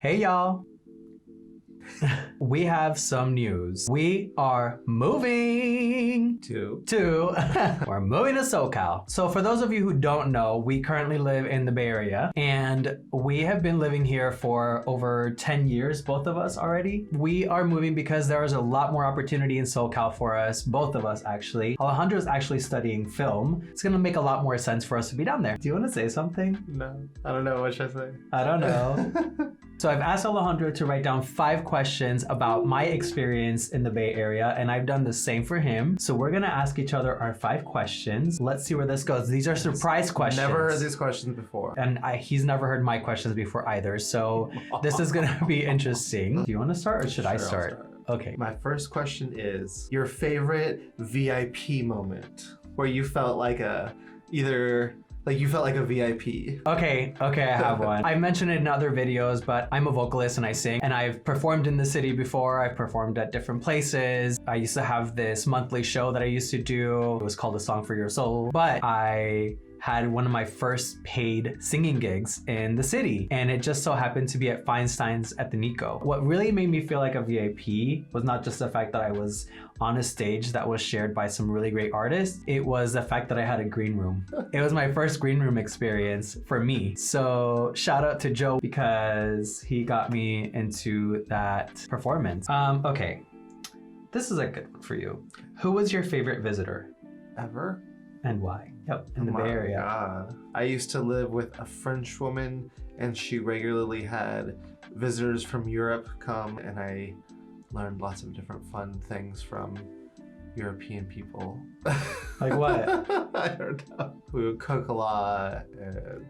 Hey y'all! We have some news. We are moving we're moving to SoCal. So for those of you who don't know, we currently live in the Bay Area and we have been living here for over 10 years, both of us already. We are moving because there is a lot more opportunity in SoCal for us, both of us actually. Alejandro's actually studying film. It's gonna make a lot more sense for us to be down there. Do you wanna say something? No, I don't know. What should I say? I don't know. So I've asked Alejandro to write down 5 questions about my experience in the Bay Area, and I've done the same for him. So we're gonna ask each other our 5 questions. Let's see where this goes. These are surprise questions. Never heard these questions before. And he's never heard my questions before either. So this is gonna be interesting. Do you wanna start or should I start? I'll start. Okay. My first question is your favorite VIP moment where you felt like you felt like a VIP. Okay, I have one. I've mentioned it in other videos, but I'm a vocalist and I sing, and I've performed in the city before. I've performed at different places. I used to have this monthly show that I used to do. It was called A Song for Your Soul, but I had one of my first paid singing gigs in the city, and it just so happened to be at Feinstein's at the Nico. What really made me feel like a VIP was not just the fact that I was on a stage that was shared by some really great artists. It was the fact that I had a green room. It was my first green room experience for me. So shout out to Joe because he got me into that performance. Okay, this is a good one for you. Who was your favorite visitor? Ever? And why? Yep, in the Bay Area. God. I used to live with a French woman and she regularly had visitors from Europe come, and I learned lots of different fun things from European people. Like what? I don't know. We would cook a lot and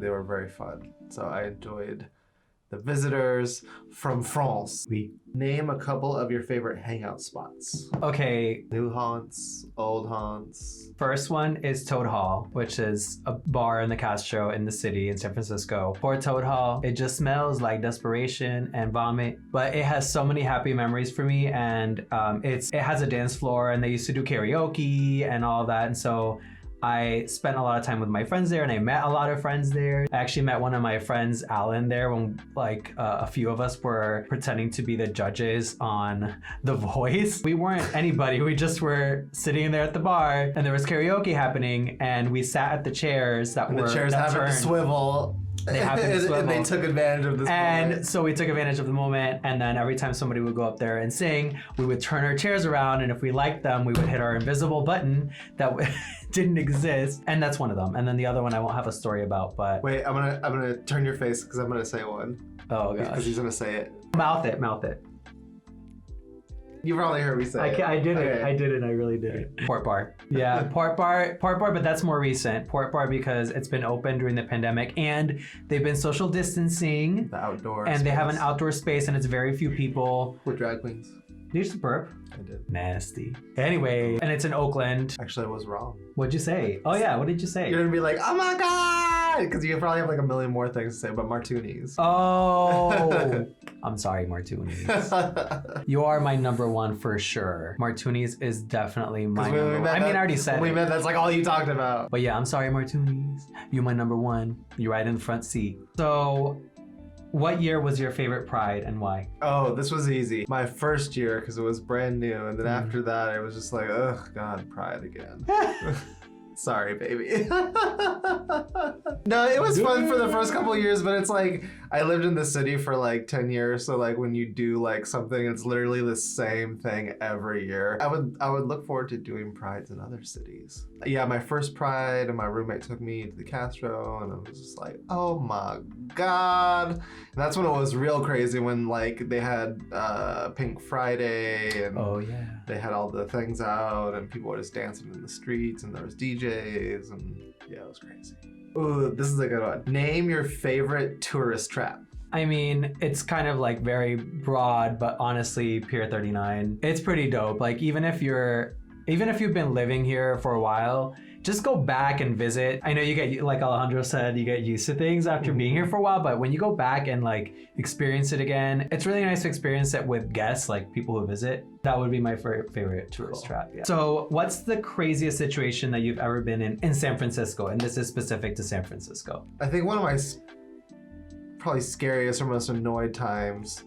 they were very fun. So I enjoyed the visitors from France. Oui. Name a couple of your favorite hangout spots. Okay, New haunts, old haunts. first one is Toad Hall, which is a bar in the Castro in the city in San Francisco. For Toad Hall, it just smells like desperation and vomit, but it has so many happy memories for me, and it has a dance floor, and they used to do karaoke and all that, and so I spent a lot of time with my friends there, and I met a lot of friends there. I actually met one of my friends, Alan, there when a few of us were pretending to be the judges on The Voice. We weren't anybody, we just were sitting there at the bar and there was karaoke happening, and we sat at the chairs the chairs happened to swivel. They happened to swivel. And they took advantage of this moment. So we took advantage of the moment, and then every time somebody would go up there and sing, we would turn our chairs around, and if we liked them, we would hit our invisible button that didn't exist, and that's one of them. And then the other one I won't have a story about, but... Wait, I'm gonna turn your face because I'm gonna say one. Oh gosh. Because he's gonna say it. Mouth it. You probably heard me say it. I did it. I really did it. Port Bar. Yeah, Port Bar, but that's more recent. Port Bar because it's been open during the pandemic and they've been social distancing. The outdoor And space. they have an outdoor space and it's very few people. With drag queens. Did you just burp? I did. Nasty. Anyway, and it's in Oakland. Actually, I was wrong. What'd you say? Oh yeah, what did you say? You're gonna be like, oh my God! Because you probably have like a million more things to say about martinis. Oh, I'm sorry, Martuni's. You are my number one for sure. Martuni's is definitely my number one. I mean, I already said it. That's like all you talked about. But yeah, I'm sorry, Martuni's. You're my number one. You're right in the front seat. So, what year was your favorite Pride and why? Oh, this was easy. My first year, because it was brand new. And then after that, it was just like, ugh, God, Pride again. Sorry, baby. No, it was fun for the first couple of years, but it's like, I lived in the city for like 10 years. So like when you do like something, it's literally the same thing every year. I would look forward to doing Prides in other cities. Yeah, my first Pride, and my roommate took me to the Castro, and I was just like, oh my God. And that's when it was real crazy, when like they had Pink Friday, and oh yeah, they had all the things out, and people were just dancing in the streets, and there was DJs, and yeah, it was crazy. Ooh, this is a good one. Name your favorite tourist trap. I mean, it's kind of like very broad, but honestly, Pier 39, it's pretty dope. Like even if you've been living here for a while, just go back and visit. I know you get, like Alejandro said, you get used to things after being here for a while, but when you go back and like experience it again, it's really nice to experience it with guests, like people who visit. That would be my favorite tourist trap. Yeah. So what's the craziest situation that you've ever been in San Francisco? And this is specific to San Francisco. I think one of my probably scariest or most annoyed times,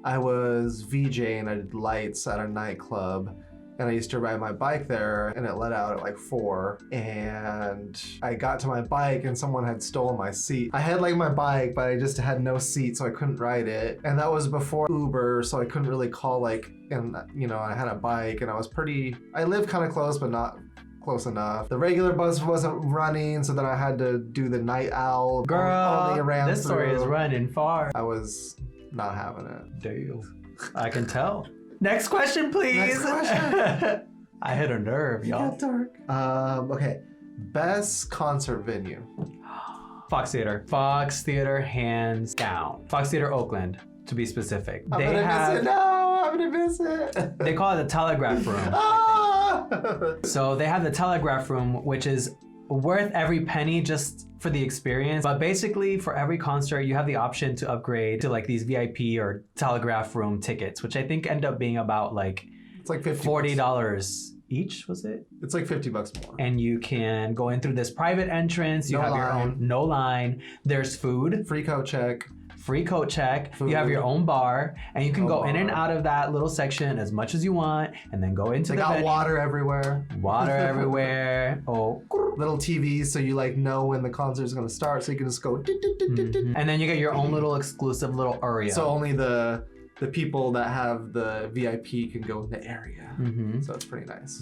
I was VJing. I did lights at a nightclub. And I used to ride my bike there, and it let out at like 4. And I got to my bike, and someone had stolen my seat. I had like my bike, but I just had no seat, so I couldn't ride it. And that was before Uber, so I couldn't really call like, and you know, I had a bike, and I lived kind of close, but not close enough. The regular bus wasn't running, so then I had to do the night owl. Girl, ran this story through. is running far. I was not having it. Damn. I can tell. Next question, please. Next question. I hit a nerve, y'all. Got dark. Okay. Best concert venue. Fox Theater. Fox Theater, hands down. Fox Theater, Oakland, to be specific. I'm gonna miss it. No, I'm gonna miss it. They call it the Telegraph Room. Ah! So they have the Telegraph Room, which is worth every penny just for the experience. But basically, for every concert, you have the option to upgrade to like these VIP or Telegraph Room tickets, which I think end up being about like It's like $40 each, was it? It's like $50 more. And you can go in through this private entrance. You No have your line. own, no line. There's food. Free coat check. Free coat check. Food. You have your own bar, and you can No go in and bar. out of that little section as much as you want, and then go into They the got venue. water everywhere. Water everywhere. Oh. Little TVs, so you like know when the concert's gonna start, so you can just go. And then you get your own little exclusive little area. So only the people that have the VIP can go in the area. So it's pretty nice.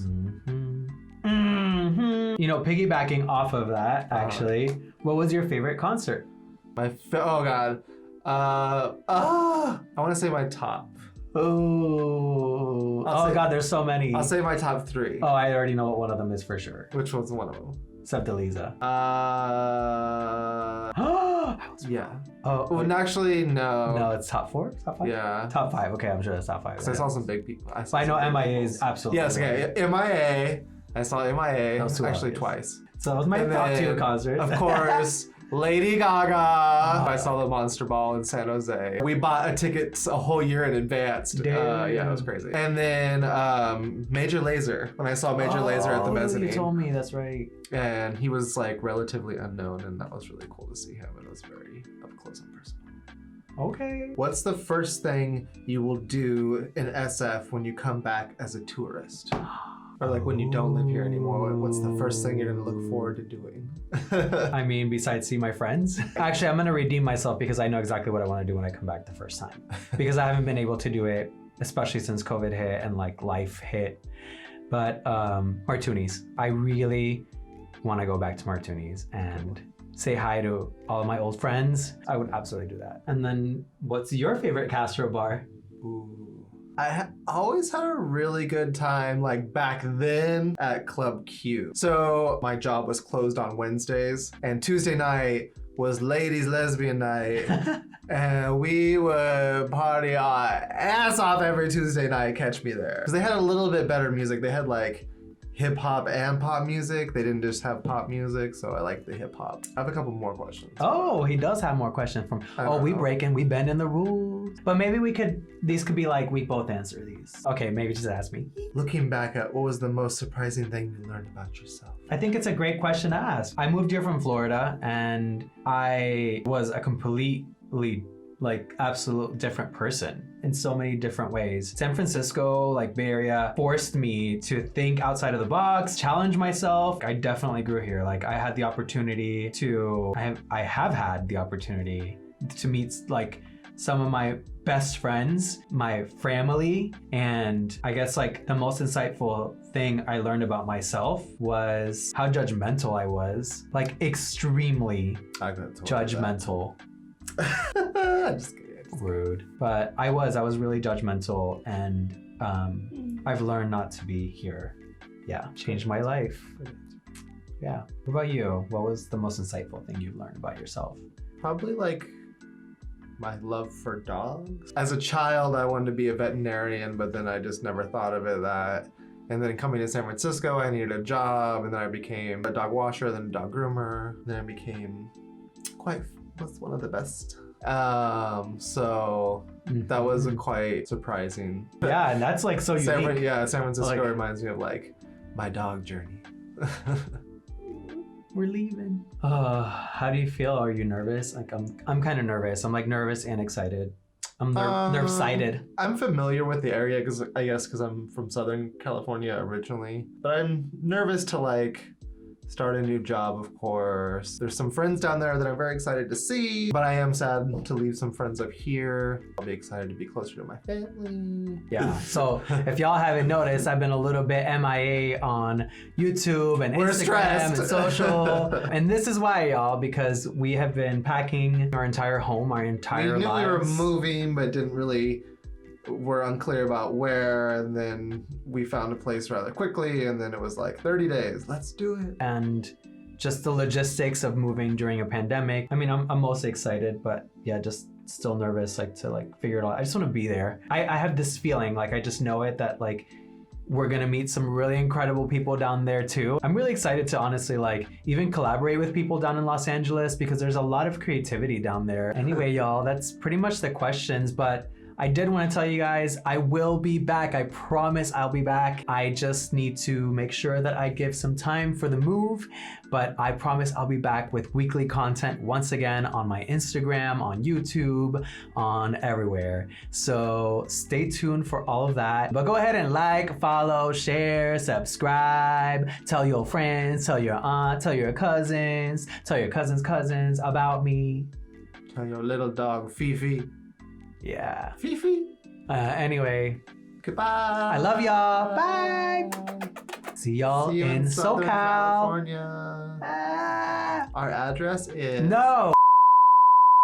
You know, piggybacking off of that, actually, what was your favorite concert? Oh god. I want to say my top. Oh, I'll say- God, there's so many. I'll say my top 3. Oh, I already know what one of them is for sure. Which one's one of them? Septaliza. Yeah. Oh, Well, actually, no. no, it's top 4? Top 5? Yeah. Top 5. Okay, I'm sure that's top 5. Because I saw some big people. But I know MIA is absolutely. Yes, okay. MIA. I saw MIA That was too actually obvious. twice. So it was my And top 2 then, concerts. Of course, Lady Gaga. I saw the Monster Ball in San Jose. We bought a ticket a whole year in advance. Damn. Yeah, it was crazy. And then Major Lazer. When I saw Major Lazer at the You mezzanine. told me, that's right. And he was like relatively unknown, and that was really cool to see him. It was very up close and personal. Okay. What's the first thing you will do in SF when you come back as a tourist? Or like when you don't live here anymore, what's the first thing you're gonna look forward to doing? I mean, besides see my friends. Actually, I'm gonna redeem myself because I know exactly what I want to do when I come back the first time. Because I haven't been able to do it, especially since COVID hit and like life hit. But Martuni's. I really want to go back to Martuni's and say hi to all of my old friends. I would absolutely do that. And then, what's your favorite Castro bar? Ooh. I always had a really good time, like back then at Club Q. So my job was closed on Wednesdays, and Tuesday night was ladies' lesbian night. And we would party our ass off every Tuesday night. Catch me there. Because they had a little bit better music. They had like hip hop and pop music. They didn't just have pop music, so I like the hip hop. I have a couple more questions. Oh, he does have more questions from. We breaking, we bending the rules. But maybe these could be like we both answer these. Okay, maybe just ask me. Looking back at what was the most surprising thing you learned about yourself? I think it's a great question to ask. I moved here from Florida, and I was a completely like absolute different person in so many different ways. San Francisco, like Bay Area, forced me to think outside of the box, challenge myself. I definitely grew here. Like I had the opportunity to, I have had the opportunity to meet like some of my best friends, my family, and I guess like the most insightful thing I learned about myself was how judgmental I was. Like extremely judgmental. I'm just kidding. Rude. But I was really judgmental, and I've learned not to be here. Yeah, changed my life. Yeah. What about you? What was the most insightful thing you learned about yourself? Probably like my love for dogs. As a child, I wanted to be a veterinarian, but then I just never thought of it that. And then coming to San Francisco, I needed a job, and then I became a dog washer, then a dog groomer. Then I became was one of the best. So that was quite surprising. Yeah, and that's like so unique. San Francisco Like- reminds me of like my dog journey. we're leaving. How do you feel? Are you nervous? Like I'm kind of nervous. I'm like nervous and excited. I'm nerve-sighted. I'm familiar with the area because I'm from Southern California originally, but I'm nervous to like start a new job, of course. There's some friends down there that I'm very excited to see, but I am sad to leave some friends up here. I'll be excited to be closer to my family. Yeah, so if y'all haven't noticed, I've been a little bit MIA on YouTube and We're Instagram stressed. and social. And this is why, y'all, because we have been packing our entire home, our entire We knew lives. we were moving, but we're unclear about where, and then we found a place rather quickly, and then it was like 30 days. Let's do it. And just the logistics of moving during a pandemic. I mean, I'm mostly excited, but yeah, just still nervous, like to like figure it out. I just want to be there. I have this feeling, like I just know it, that like we're gonna meet some really incredible people down there too. I'm really excited to honestly like even collaborate with people down in Los Angeles because there's a lot of creativity down there. Anyway, y'all, that's pretty much the questions, but I did want to tell you guys, I will be back. I promise I'll be back. I just need to make sure that I give some time for the move, but I promise I'll be back with weekly content once again on my Instagram, on YouTube, on everywhere. So stay tuned for all of that. But go ahead and like, follow, share, subscribe, tell your friends, tell your aunt, tell your cousins, tell your cousins about me. Tell your little dog, Fifi. Yeah. Fifi. Anyway, Goodbye. I love y'all. Bye. See y'all See you in Southern SoCal. California. Ah. Our address is... No.